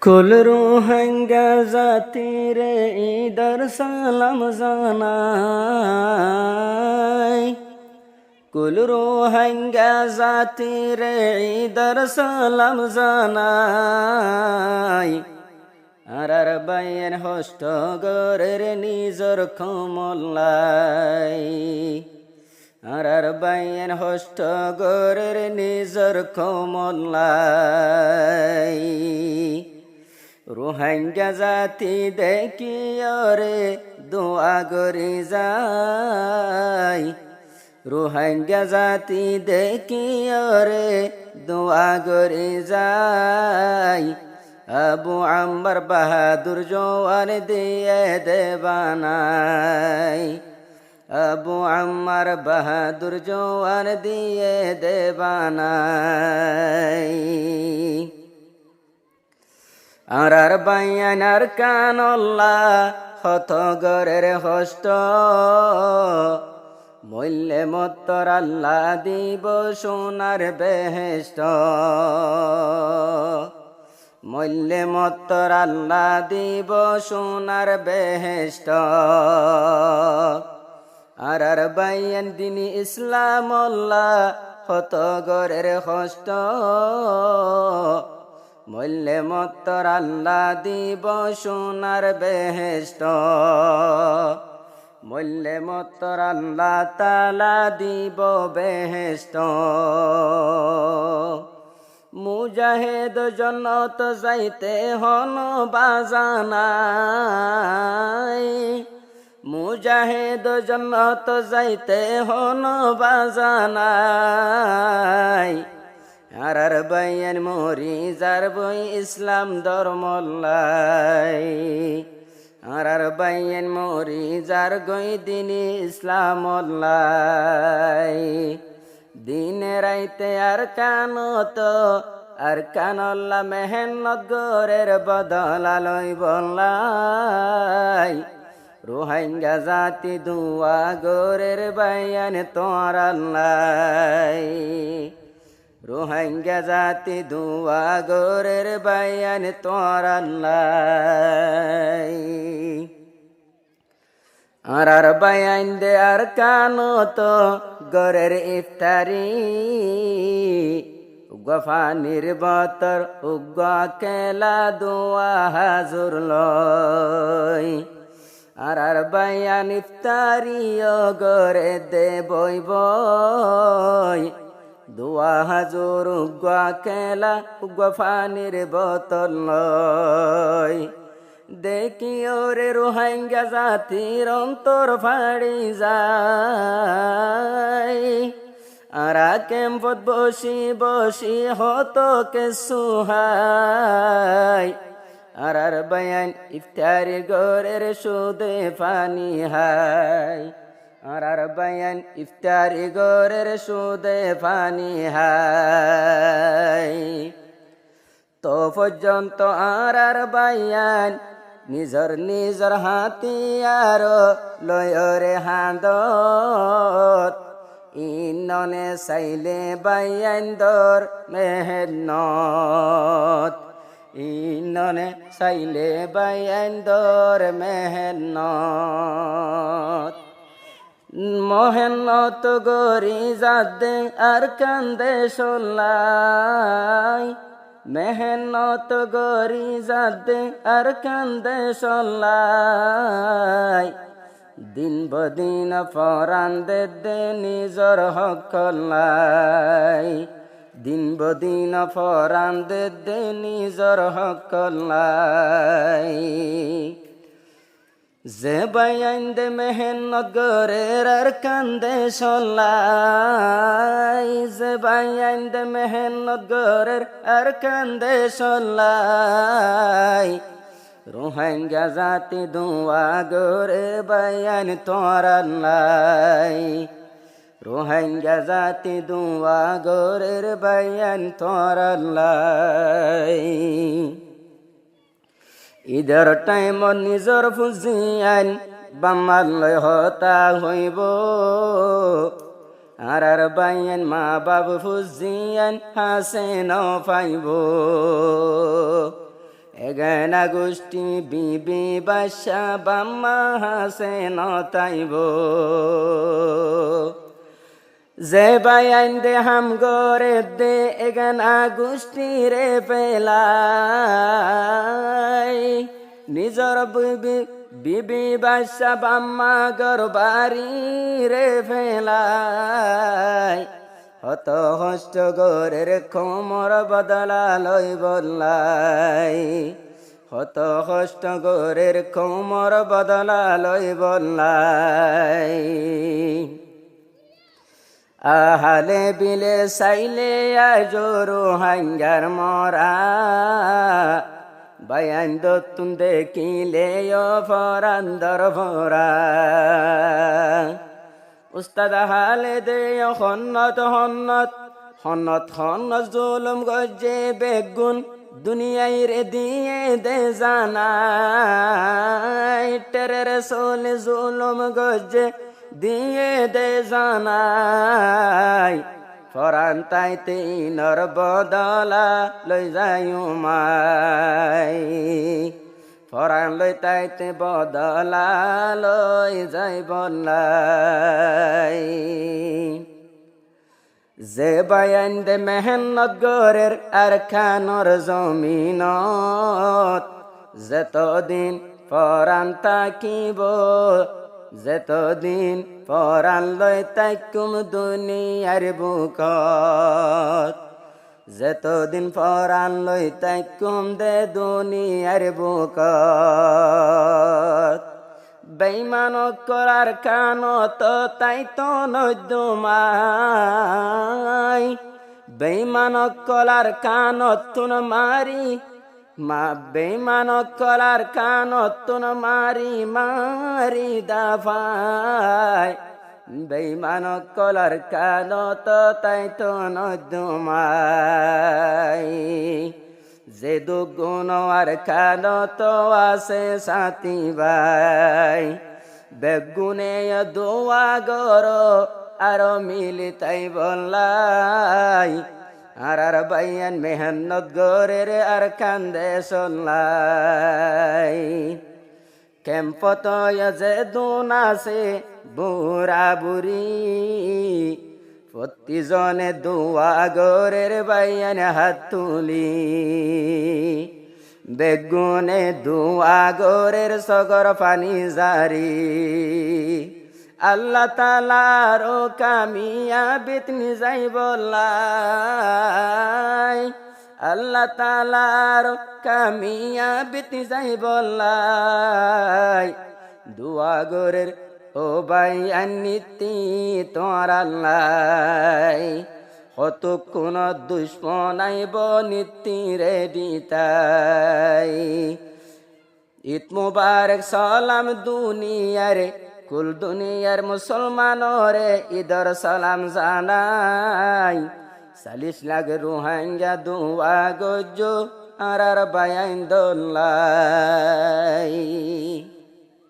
কুল রোহিঙ্গা জাতিরে ঈদের সালাম জানাই। কুল রোহিঙ্গা জাতিরে ঈদের সালাম জানাই। আর বাইয়ের হষ্ট গরের নিজর খমলাই। আর বাইয়ের হষ্ট গরের নিজর খমলাই। রোহিঙ্গা জাতি দেখিয়রে দোয়া করি যাই। রোহিঙ্গা জাতি দেখিয়রে দোয়া করি যাই। আবু আম্বার বাহাদুর জওয়ান দিয়ে দেবানাই। আবু আম্মার বাহাদুর জওয়ান দিয়ে দেবানাই। আর বাইয়ানার কানল্লা হত গরের হষ্ট মূল্যে মত্তর আল্লাহ দিব সোনার বেহেস্ত। মূল্যে মত্তর আল্লাহ দিব সোনার বেহেস্ত। আর বাইয়ান দিনী ইসলাম আল্লাহ হত গরের হষ্ট মূল্যে মত্তর আল্লাহ দিব সোনার বেহেস্ত। মূল্যে মত্তর আল্লাহ তাআলা দিব বেহেস্ত। মুজাহিদ জন্নত যাইতে হন বাজানাই। মুজাহিদ জন্নত যাইতে হন বাজানাই। আর বাইয়ান মরি যার বই ইসলাম ধর্মল্লাই। আর বাইয়ান মরি যার গই দিনী ইসলামল্লাই। দিনে রাইতে আর কানত আর কানল্লা মেহেনত গরের বদলালই বললাই। রোহিঙ্গা জাতি দুয়া গরের বাইয়ান তোরাল্লাই। রোহিঙ্গা জাতি দুয়া গরের বাইয়ান তোরাল্লাই। আর বাইয়ান দে আর কানত গরের ইফতারি। গফানির বতর উগা কেলা দোয়া হাজুর লয়। আর বাইয়ান ইফতারি গরে দে বই বই। দোয়া হাজুর উগা কেলা গফানির বতল লয়। দেখি ওরে রোহিঙ্গা জাতির অন্তর ফাড়ি যায়। আরা ক্যাম্পত বসি বসি হতো কে সুহাই। আর বাইয়ান ইফতারি গরের সুদে পানি হাই। আর বাইয়ান ইফতারি গরের সুদে পানি হাই। তো পর্যন্ত আর বাইয়ান নিজর নিজর হাতিয়ার লয়রে হাঁদত। ইননে চাইলে বাইয়ান দর মেহনত। ইননে চাইলে বাইয়ান দর মেহনত। মেহনত গরি যাদে আর কান্দে সল্লাই। মেহনত গরি যাদে আর কান্দে সল্লাই। দিন বদিন ফরান দে দে নিজর হকলাই। দিন বদিন ফরান দে দে নিজর হকলাই। যে বাইয়ান দে মেহনত গরের আর কান্দে সল্লাই। যে বাইয়ান দে মেহনত গরের আর কান্দে সল্লাই। রোহিঙ্গা জাতি দুয়া গরে বাইয়ান তোরাল্লাই। রোহিঙ্গা জাতি দুয়া গরের বাইয়ান তোরাল্লাই। ঈদের টাইম নিজর ফুজিয়ান বামালয় হতা হইব। আর বাইয়ান মা বাবু ফুজিয়ান হাসে ন পাইব। এগানা গোষ্ঠী বিবি বাদশা বাম্মা হাসেন তাইব যে বায়ান দে হাম গরে দে এগানা গোষ্ঠী রে পেলাই নিজর বিবি বাদশা বাম্মা গর বাড়ি রে ফেলাই হত হষ্ট গরের কোমর বদলা লই বললাই হত হষ্ট গরের কোমর বদলা লই বললাই আহালে বিলে সাইলে আজোরো হাঙ্গার মরা বায়ান দতুন দেখিলে ফরান্দর ভরা উস্তাদ হালে দে হন্নত হন্নত হন্নত হন্নত জুলুম গজে বেগুন দুনিয়াই রে দিয়ে দে জানাই টেরের সোলে জুলুম গজে দিয়ে দে জানাই ফরান তাইতে নর বদলা লই যায়ু মাই ফরান লই তাইতে বদলা লই যাই বলাই যে বায়ান দে মেহনত গরের আর খানর জমিনত যেতদিন ফরান তাকিব যেতদিন ফরান লই তাইকুম দুনিয়ার বুকত যেতদিন ফরান লই তাইকুম দে দুনিয়ার বুকত বেঈমান করার কানত তাই তো নদুমাই বেঈমান কলার কানত তুন মারি মা বেঈমান কলার কানত তুন মারি মারি দাফাই বেঈমান কলার কানত তাই তো নদুমাই যে দুগুণ আর কানত আছে সাথী ভাই বেগুনে দোয়া গর আর মিলি তাই বললাই আর বাইয়ান মেহনত গরের আর কান্দে সল্লাই কেম্পত যে দুন আছে বুড়া বুড়ি প্রতিজনে দোয়া গরের বাইয়ান হাত তুলি বেগুনে দোয়া গরের সগর পানি জারি আল্লাহ তাআলার কামিয়াবিত নিজাই বললাই আল্লাহ তাআলার কামিয়াবিত নিজাই বললাই দোয়া গরের ও বাইয়ান নীতি তোর আল্লাহ হত কোন দুশ্মন আইব নীতি রে দিতাই ঈদ মুবারক সালাম দুনিয়ারে কুল দুনিয়ার মুসলমানরে ঈদর সালাম জানাই 40 লাখ রোহিঙ্গা দোয়া গজ্জো আর বায়ান দোল্লাই